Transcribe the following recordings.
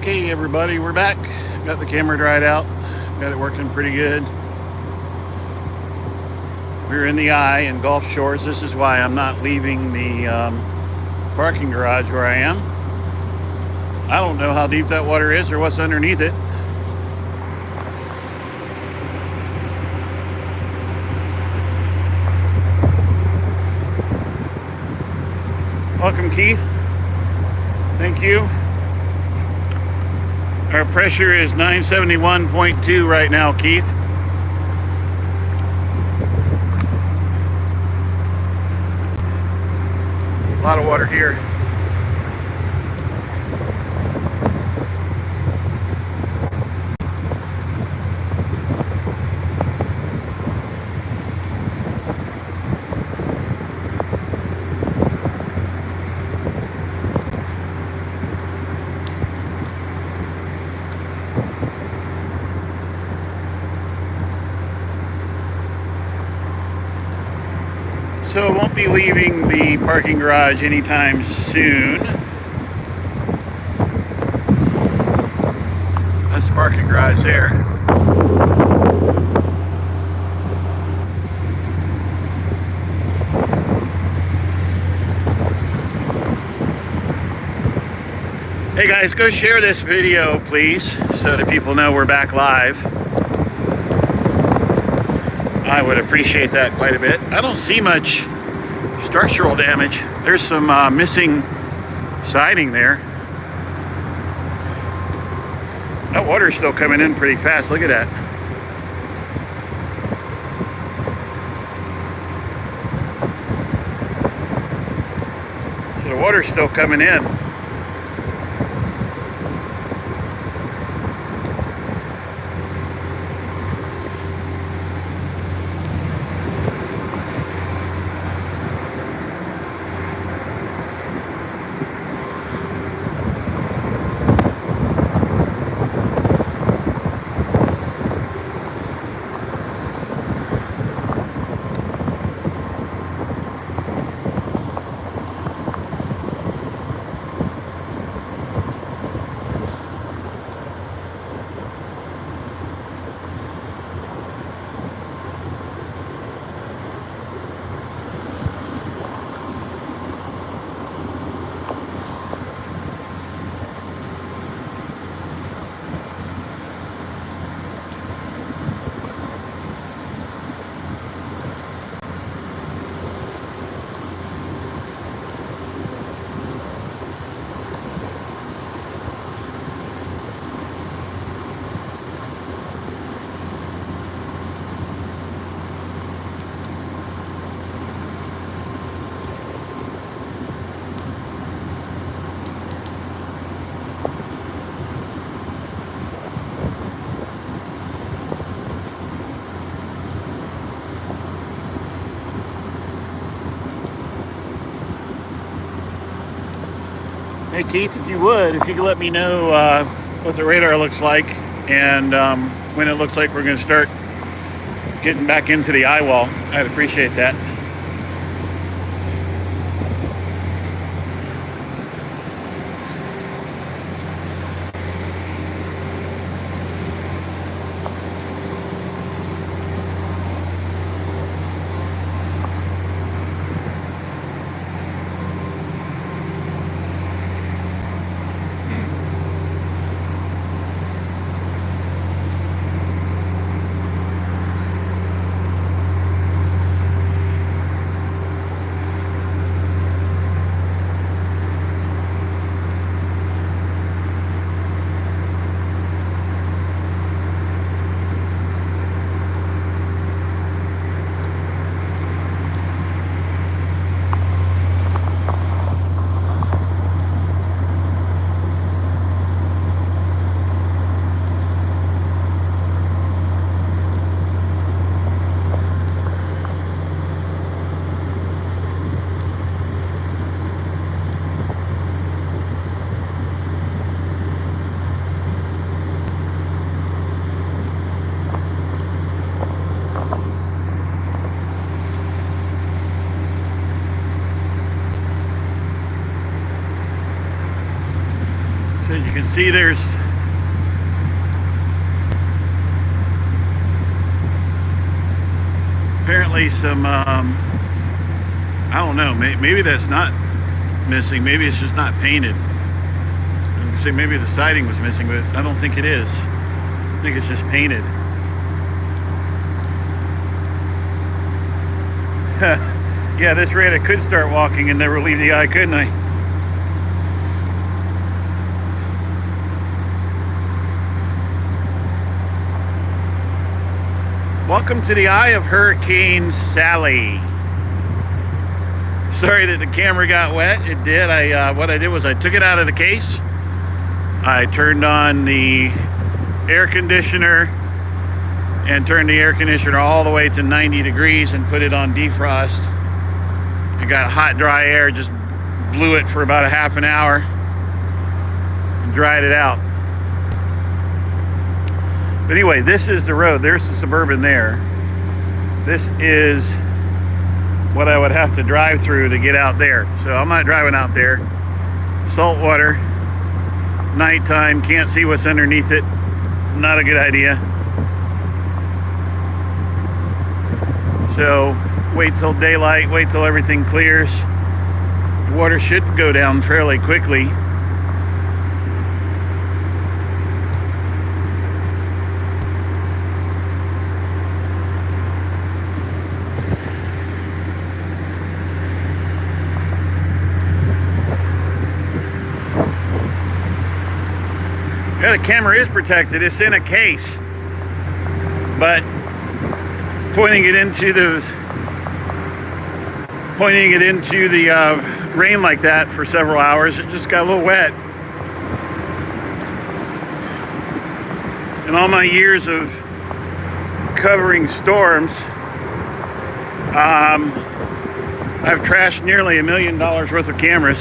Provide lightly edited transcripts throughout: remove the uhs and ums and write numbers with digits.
Okay, everybody, we're back. Got the camera dried out. Got it working pretty good. We're in the eye in Gulf Shores. This is why I'm not leaving the parking garage where I am. I don't know how deep that water is or what's underneath it. Welcome, Keith. Thank you. Our pressure is 971.2 right now, Keith. A lot of water here. So I won't be leaving the parking garage anytime soon. That's the parking garage there. Hey guys, go share this video, please, so that people know we're back live. I would appreciate that quite a bit. I don't see much structural damage. There's some missing siding there. That water's still coming in pretty fast. Look at that. So the water's still coming in. Hey Keith, if you could let me know what the radar looks like and when it looks like we're going to start getting back into the eye wall, I'd appreciate that. You can see there's apparently some, I don't know, maybe that's not missing. Maybe it's just not painted. I would say maybe the siding was missing, but I don't think it is. I think it's just painted. Yeah, this rate I could start walking and never leave the eye, couldn't I? Welcome to the eye of Hurricane Sally. Sorry that the camera got wet. It did. What I did was I took it out of the case. I turned on the air conditioner and turned the air conditioner all the way to 90 degrees and put it on defrost. I got hot, dry air, just blew it for about a half an hour and dried it out. But anyway, this is the road. There's the Suburban there. This is what I would have to drive through to get out there. So I'm not driving out there. Salt water, nighttime, can't see what's underneath it. Not a good idea. So wait till daylight, wait till everything clears. The water should go down fairly quickly. Yeah, the camera is protected. It's in a case, but pointing it into the rain like that for several hours, it just got a little wet. In all my years of covering storms, I've trashed nearly $1 million worth of cameras.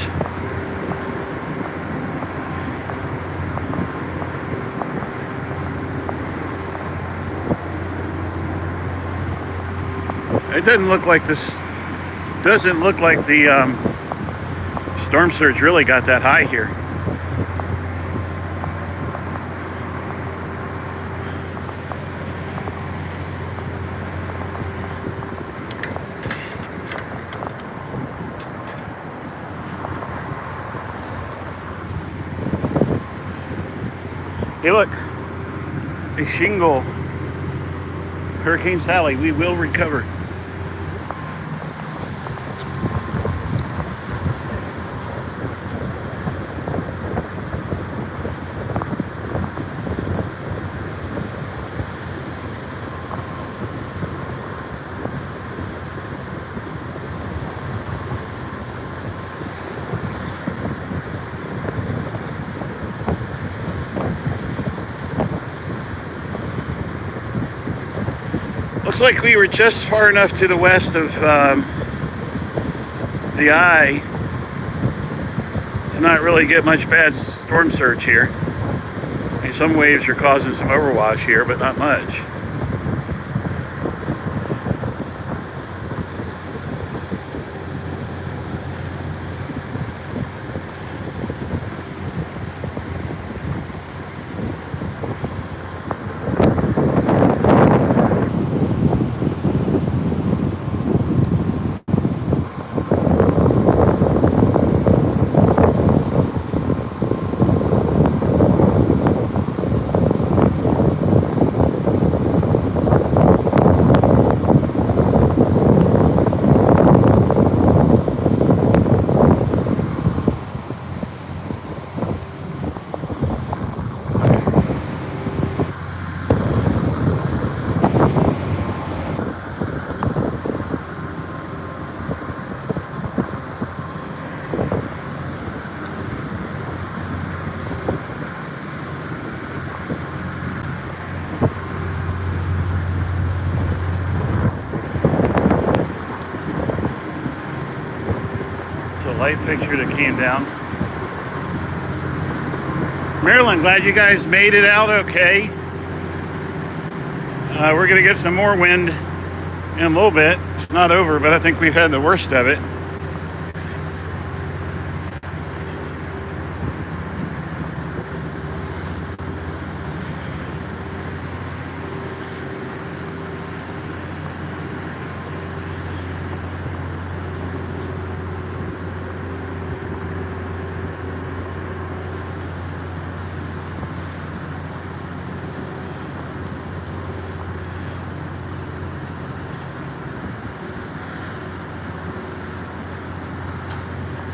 It doesn't look like this. Doesn't look like the storm surge really got that high here. Hey, look, a shingle. Hurricane Sally. We will recover. Looks like we were just far enough to the west of the eye to not really get much bad storm surge here. I mean, some waves are causing some overwash here, but not much. Light fixture that came down. Maryland, glad you guys made it out okay. We're gonna get some more wind in a little bit. It's not over, but I think we've had the worst of it.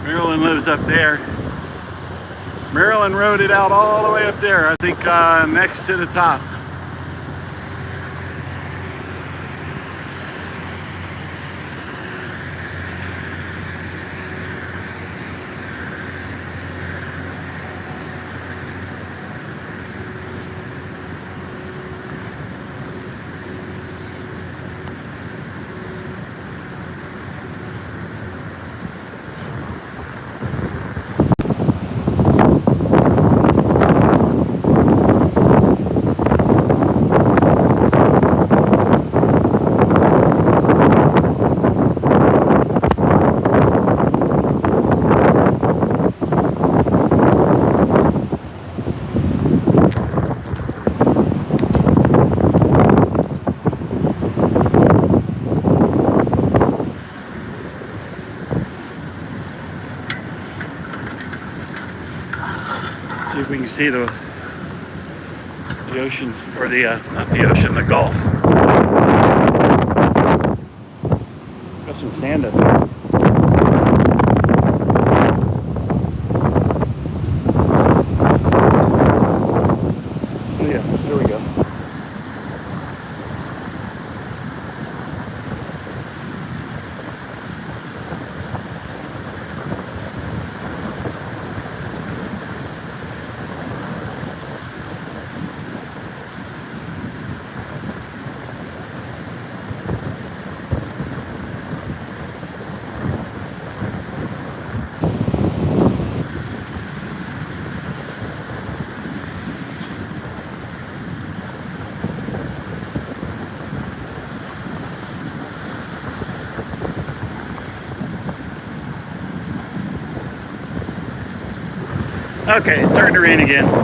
Marilyn lives up there. Marilyn rode it out all the way up there, I think next to the top. See if we can see the ocean, or the, not the ocean, the Gulf. Got some sand up there. Oh yeah, there we go. Okay, it's starting to rain again. I'm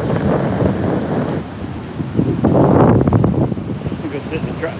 gonna sit in the truck.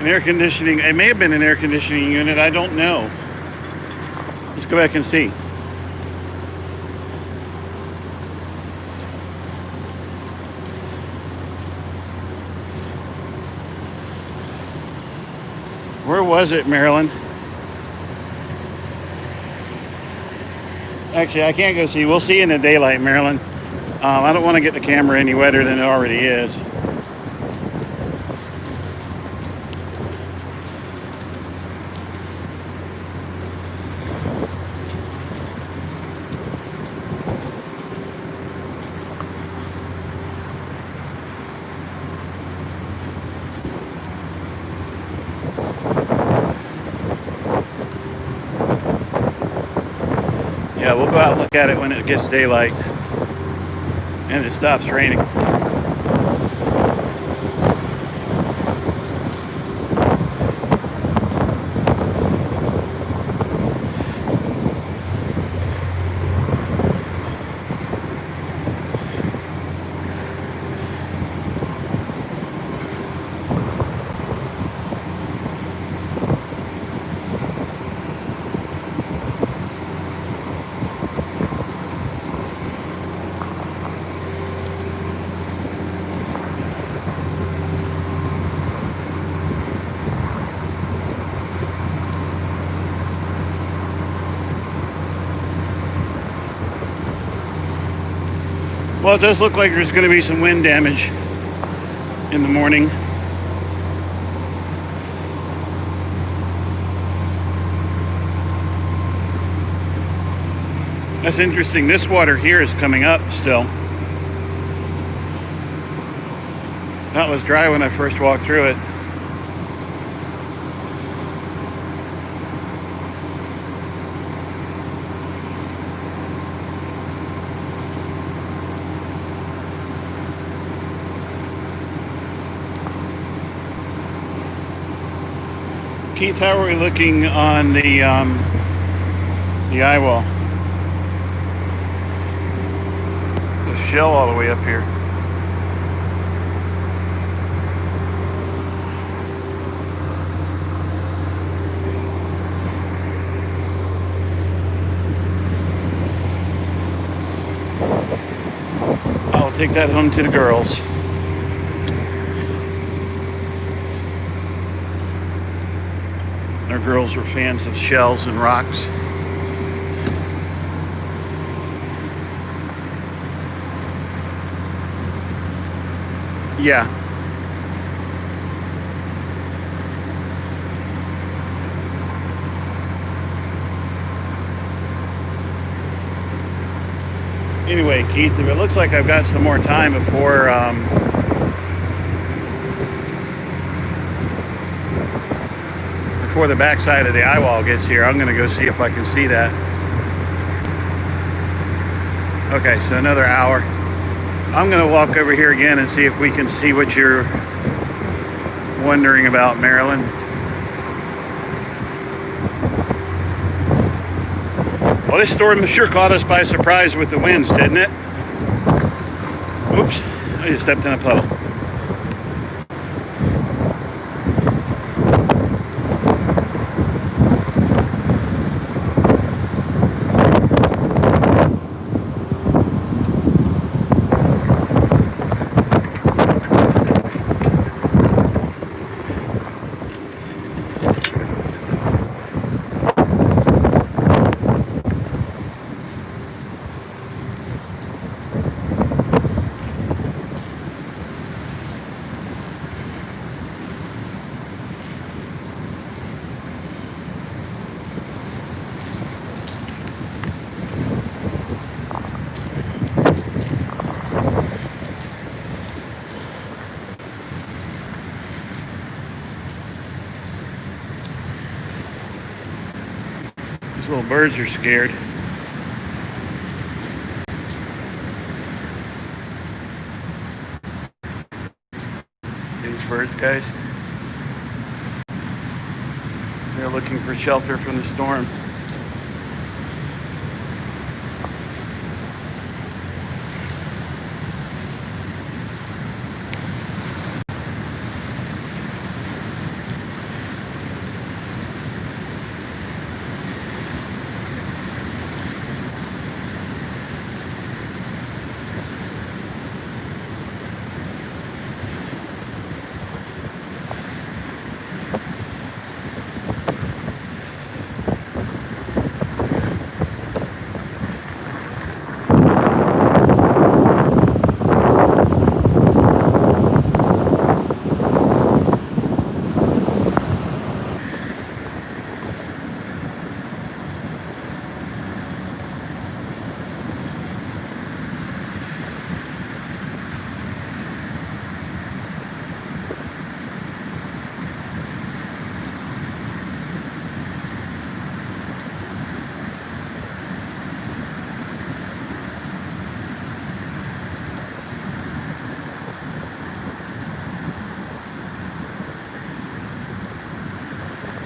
An air conditioning, it may have been an air conditioning unit, I don't know. Let's go back and see. Where was it, Marilyn? Actually, I can't go see. We'll see in the daylight, Marilyn. I don't want to get the camera any wetter than it already is. Yeah, we'll go out and look at it when it gets daylight and it stops raining. Well, it does look like there's going to be some wind damage in the morning. That's interesting. This water here is coming up still. That was dry when I first walked through it. Keith, how are we looking on the eye wall? The shell all the way up here. I'll take that home to the girls. Our girls are fans of shells and rocks. Yeah. Anyway, Keith, if it looks like I've got some more time before the backside of the eye wall gets here, I'm going to go see if I can see that. Okay, so another hour. I'm going to walk over here again and see if we can see what you're wondering about, Marilyn. Well, this storm sure caught us by surprise with the winds, didn't it? Oops, I just stepped in a puddle. These little birds are scared. These birds, guys, they're looking for shelter from the storm.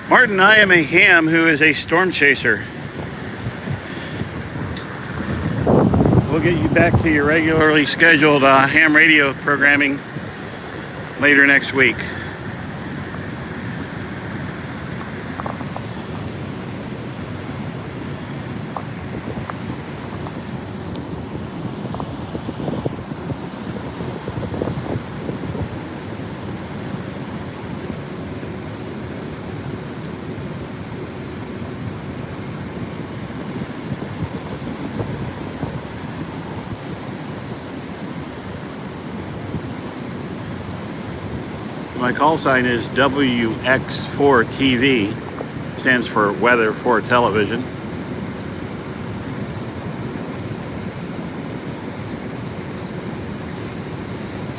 Martin, I am a ham who is a storm chaser. We'll get you back to your regularly scheduled ham radio programming later next week. My call sign is WX4TV, stands for Weather for Television.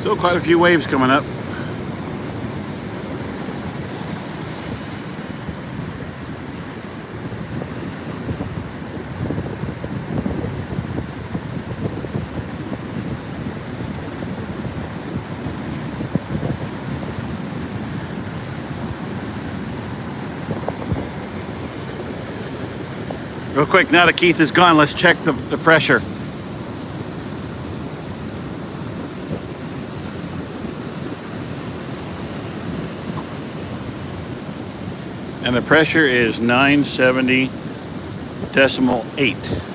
So quite a few waves coming up. Real quick, now that Keith is gone, let's check the pressure. And the pressure is 970.8.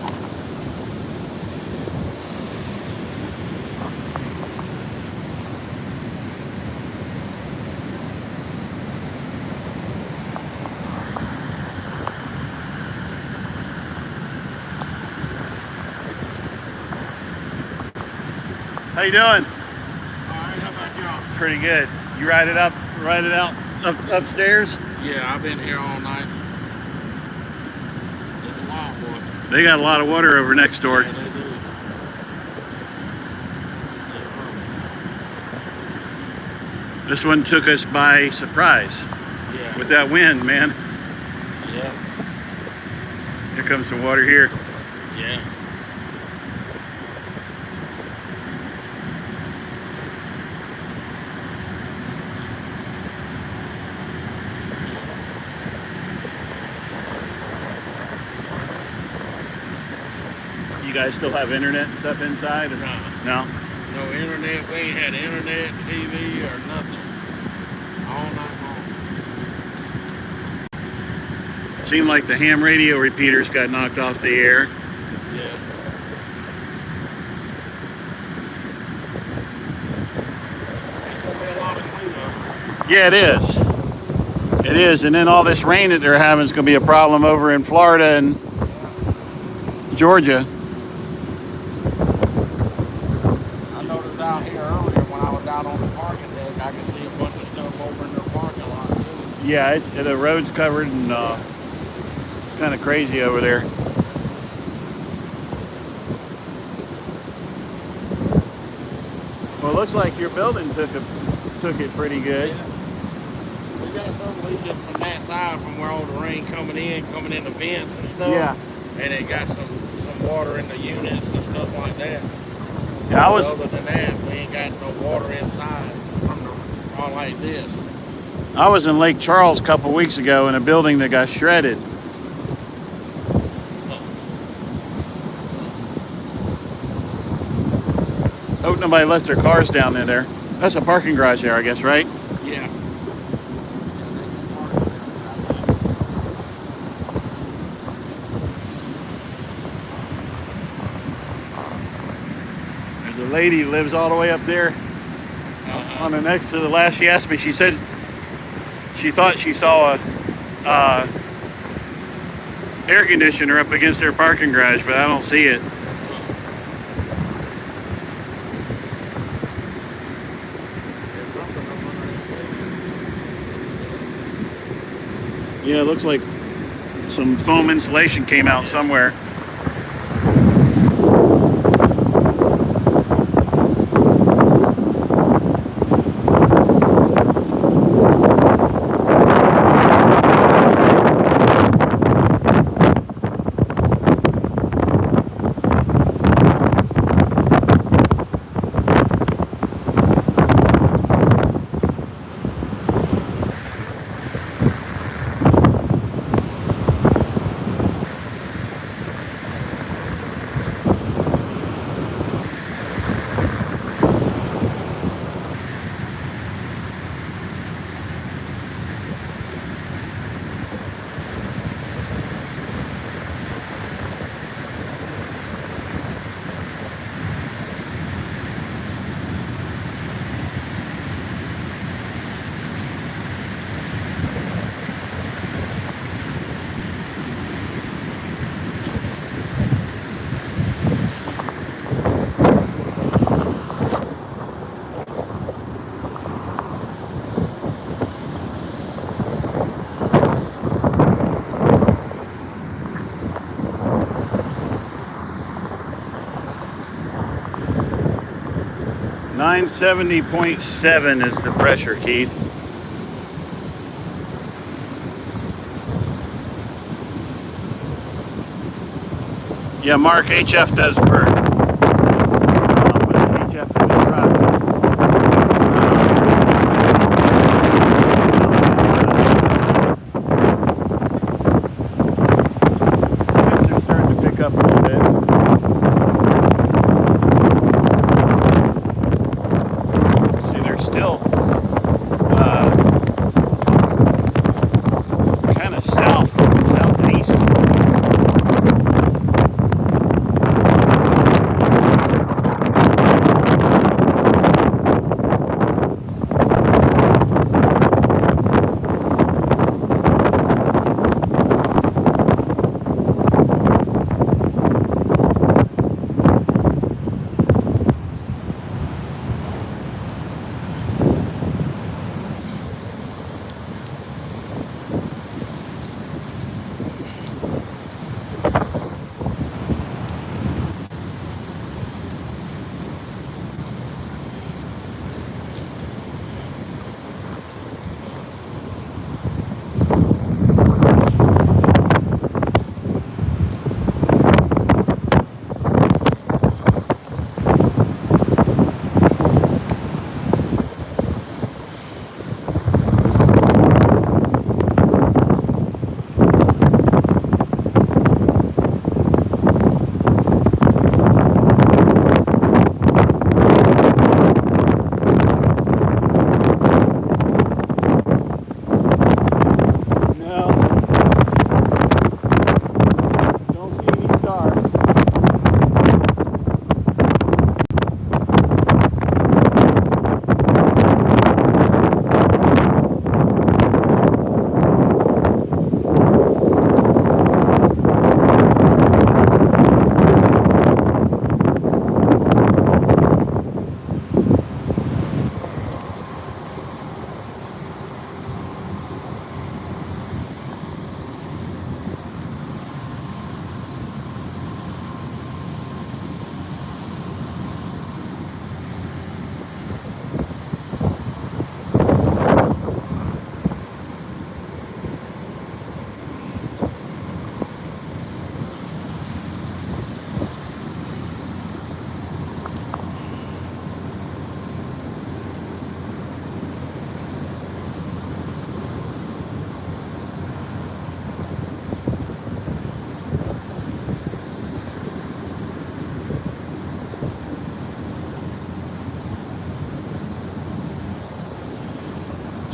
How you doing? All right, how about y'all? Pretty good. You ride it out upstairs? Yeah, I've been here all night. There's a lot of water. They got a lot of water over next door. Yeah, they do. This one took us by surprise Yeah. with that wind, man. Yeah. Here comes some water here. Yeah. You guys still have internet and stuff inside? Or? No? No internet. We ain't had internet, TV, or nothing. All night long. Seemed like the ham radio repeaters got knocked off the air. Yeah. It's gonna be a lot of cleanup. Yeah, it is. It is. And then all this rain that they're having is going to be a problem over in Florida and Georgia. I noticed out here earlier when I was out on the parking deck, I could see a bunch of stuff over in their parking lot too. Yeah, the road's covered and it's kind of crazy over there. Well, it looks like your building took it pretty good. Yeah. We got some leaking from that side from where all the rain coming in the vents and stuff. Yeah. And it got some water in the units and stuff like that. Yeah, Other than that, we ain't got no water inside from the all like this. I was in Lake Charles a couple weeks ago in a building that got shredded. Hope nobody left their cars down there. That's a parking garage there, I guess, right? Yeah. There's a lady who lives all the way up there on the next to the last. She asked me, she said she thought she saw a air conditioner up against their parking garage, but I don't see it. Yeah, it looks like some foam insulation came out somewhere. .7 is the pressure, Keith. Yeah, Mark, HF does work. HF in the truck.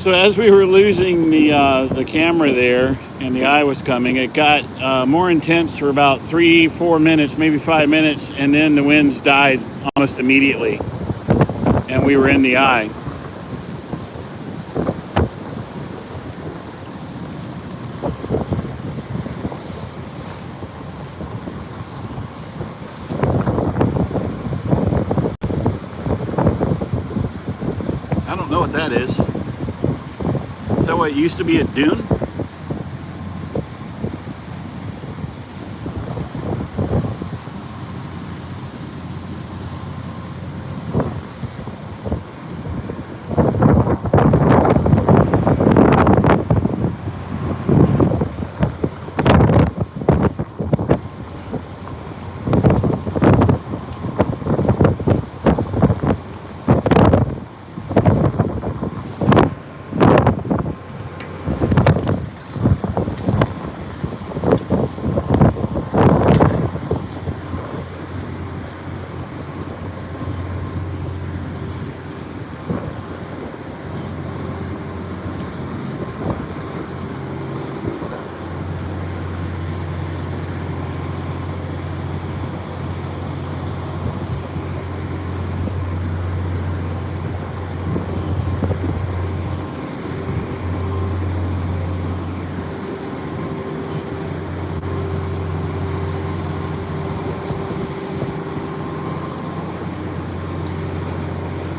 So as we were losing the camera there and the eye was coming, it got more intense for about 3-4 minutes, maybe 5 minutes, and then the winds died almost immediately, and we were in the eye. I don't know what that is. Is that what it used to be, a dune?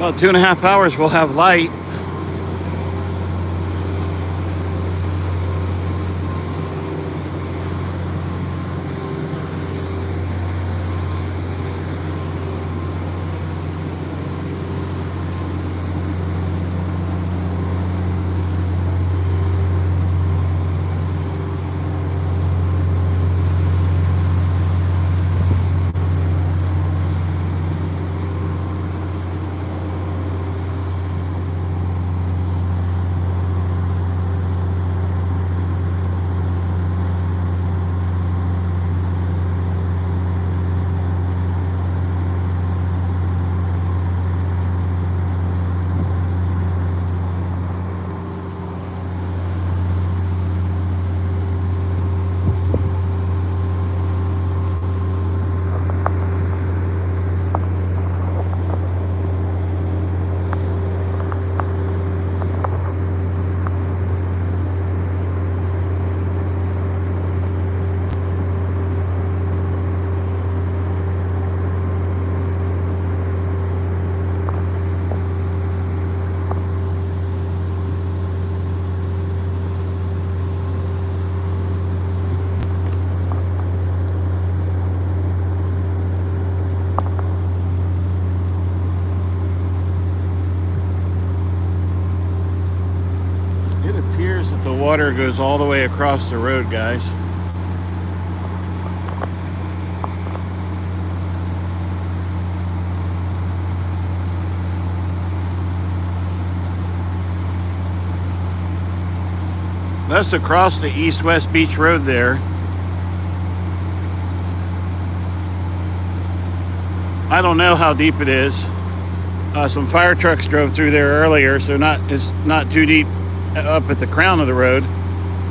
About 2.5 hours we'll have light. It appears that the water goes all the way across the road, guys. That's across the east-west beach road there. I don't know how deep it is. Some fire trucks drove through there earlier, so it's not too deep up at the crown of the road.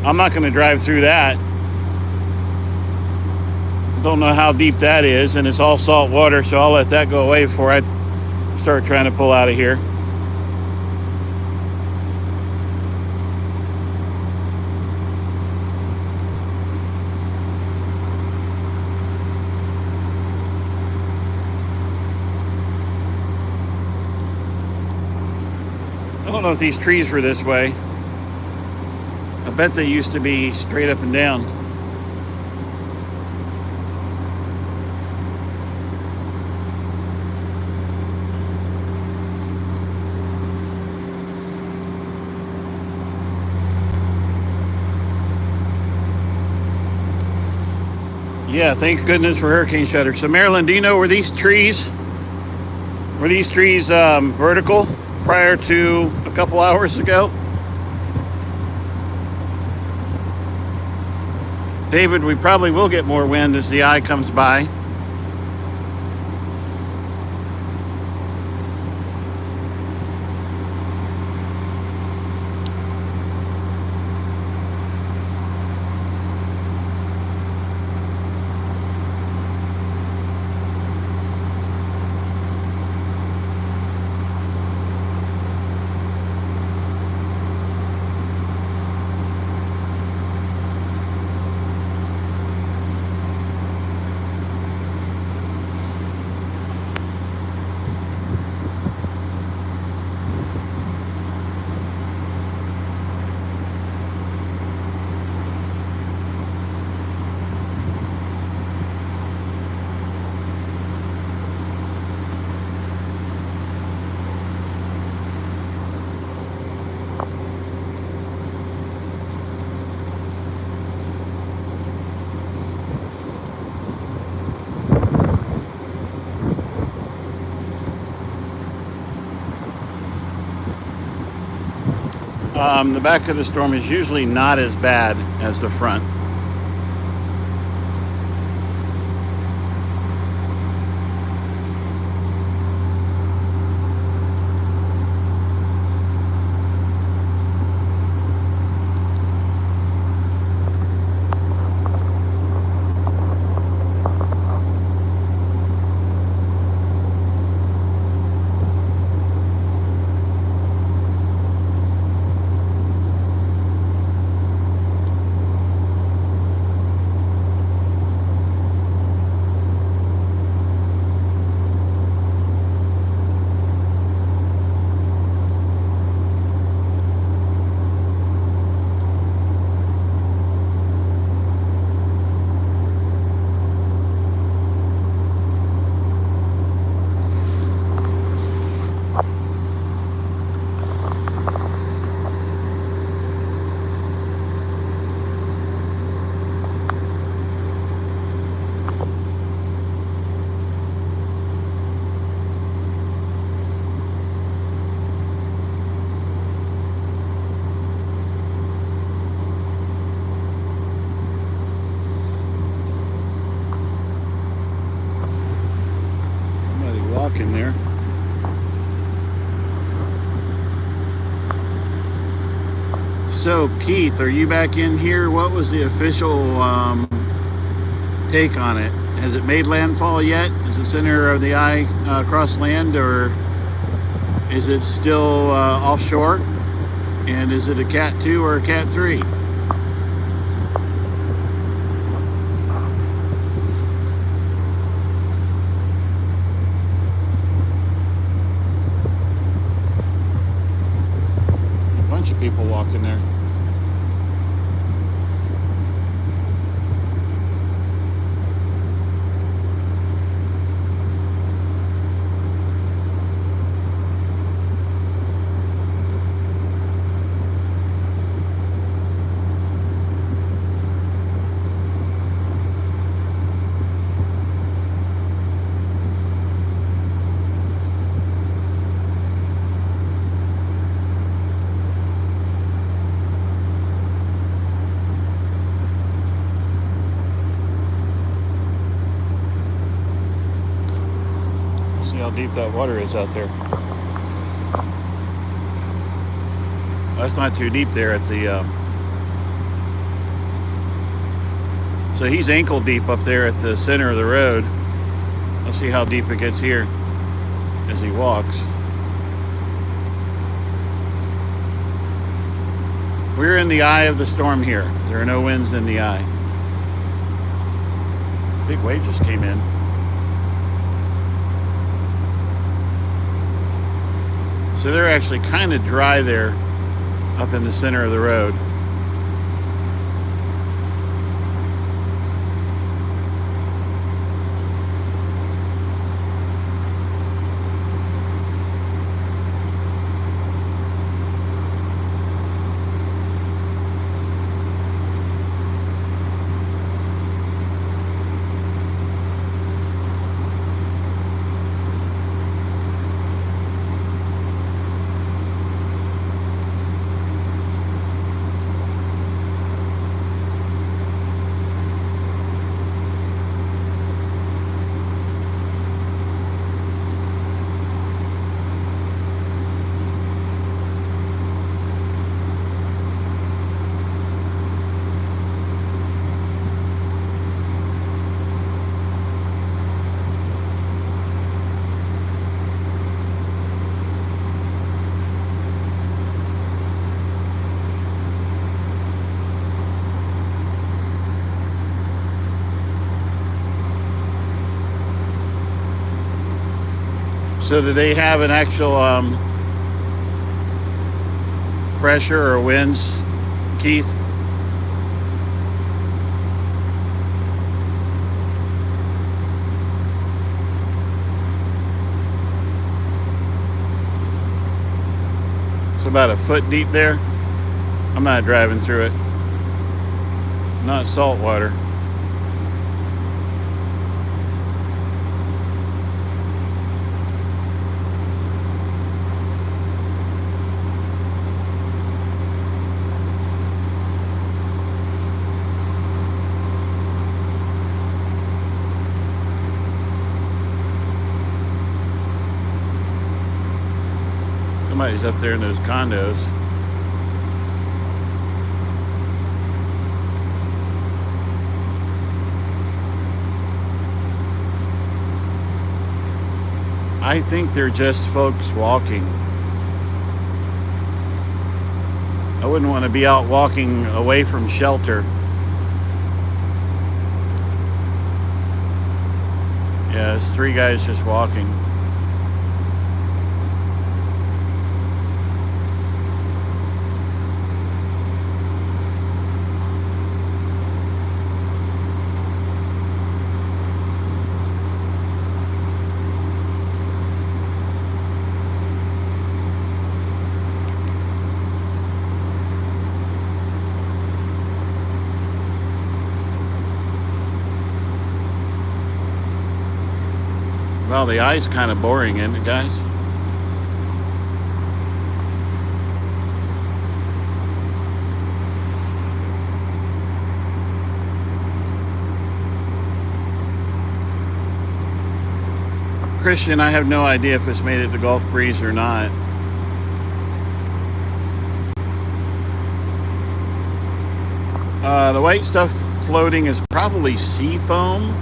I'm not going to drive through that. Don't know how deep that is, and it's all salt water, so I'll let that go away before I start trying to pull out of here. I don't know if these trees were this way. I bet they used to be straight up and down. Yeah, thank goodness for hurricane shutter. So Marilyn, do you know, were these trees vertical prior to a couple hours ago? David, we probably will get more wind as the eye comes by. The back of the storm is usually not as bad as the front. In there. So Keith, are you back in here? What was the official take on it? Has it made landfall yet? Is the center of the eye across land, or is it still offshore? And is it a Cat 2 or a Cat 3? People walking there. How deep that water is out there. That's not too deep there at the so he's ankle deep up there at the center of the road. Let's see how deep it gets here as he walks. We're in the eye of the storm here. There are no winds in the eye. Big wave just came in. So they're actually kind of dry there up in the center of the road. So do they have an actual pressure or winds, Keith? It's about a foot deep there. I'm not driving through it. Not salt water. Somebody's up there in those condos. I think they're just folks walking. I wouldn't want to be out walking away from shelter. Yeah, it's 3 guys just walking. Well, the eye's kind of boring, isn't it, guys? Christian, I have no idea if it's made it to Gulf Breeze or not. The white stuff floating is probably sea foam.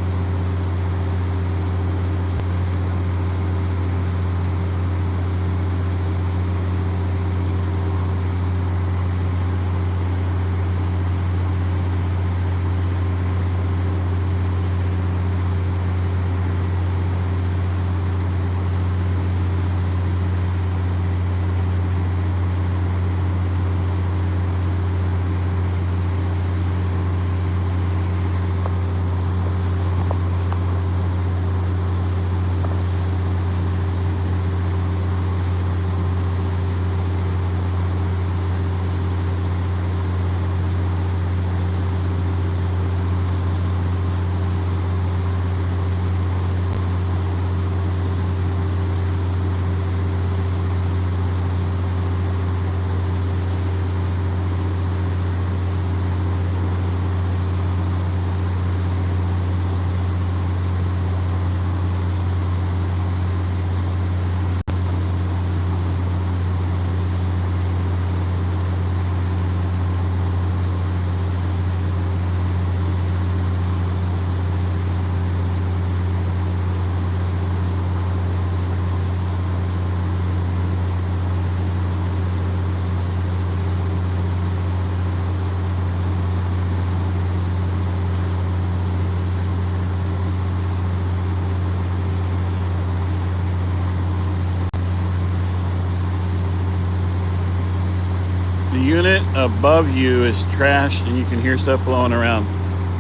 The unit above you is trashed and you can hear stuff blowing around.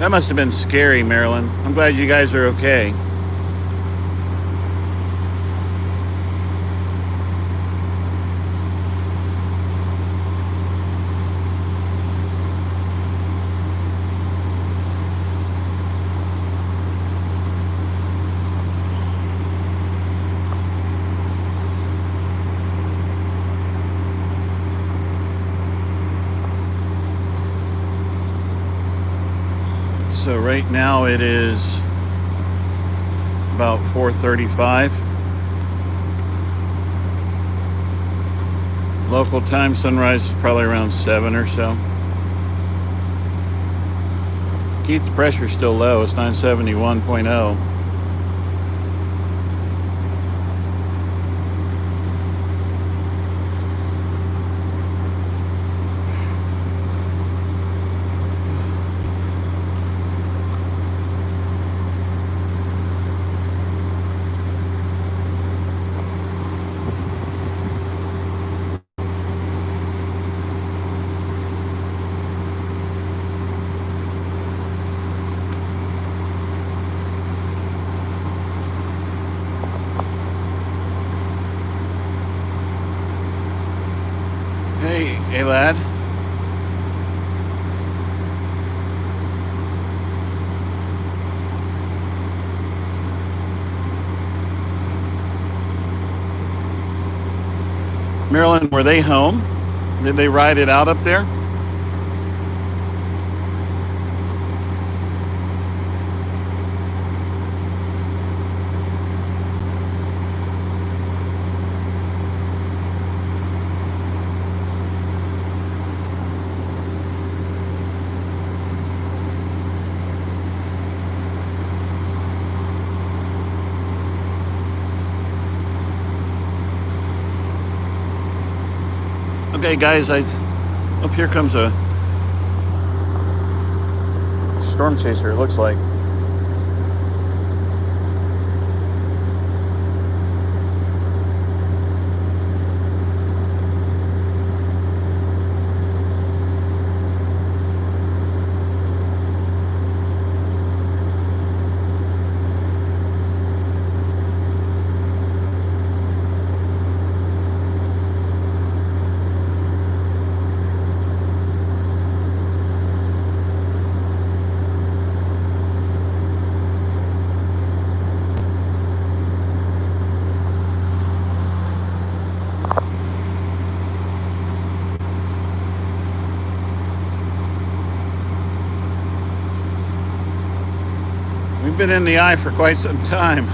That must have been scary, Marilyn. I'm glad you guys are okay. So right now it is about 4:35. Local time sunrise is probably around 7 or so. Keith's pressure's still low. It's 971.0. Hey lad. Marilyn, were they home? Did they ride it out up there? Okay, guys, up here comes a storm chaser, it looks like. We've been in the eye for quite some time.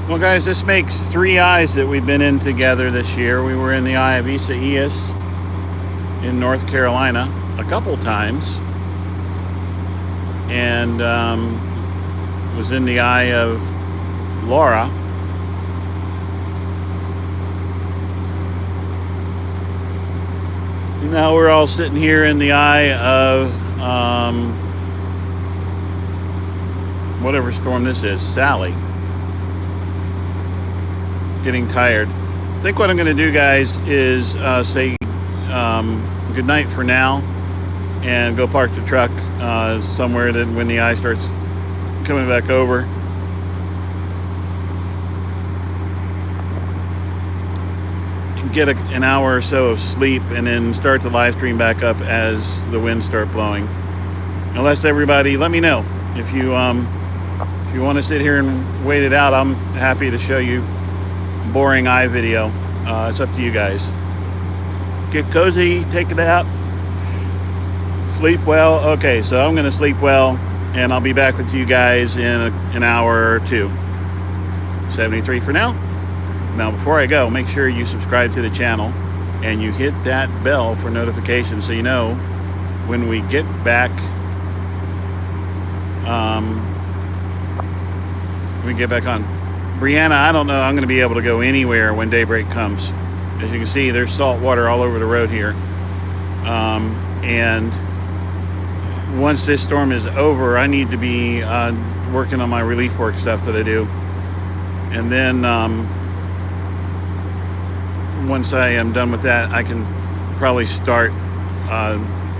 Well, guys, this makes 3 eyes that we've been in together this year. We were in the eye of Isaias in North Carolina a couple times, and was in the eye of Laura. Now we're all sitting here in the eye of whatever storm this is, Sally. Getting tired. I think what I'm going to do, guys, is say good night for now and go park the truck somewhere that when the eye starts coming back over. Get an hour or so of sleep and then start the live stream back up as the winds start blowing. Unless everybody, let me know if you want to sit here and wait it out. I'm happy to show you boring eye video. It's up to you guys. Get cozy, take a nap, sleep well. Okay, so I'm gonna sleep well and I'll be back with you guys in an hour or two. 73 for now. Now before I go, make sure you subscribe to the channel and you hit that bell for notifications so you know when we get back on. Brianna, I don't know I'm going to be able to go anywhere when daybreak comes. As you can see, there's salt water all over the road here. And once this storm is over, I need to be working on my relief work stuff that I do. And then once I am done with that, I can probably start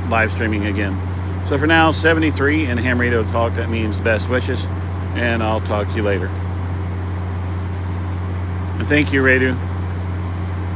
live streaming again. So for now, 73 and Ham Radio Talk, that means best wishes. And I'll talk to you later. And thank you, Radu.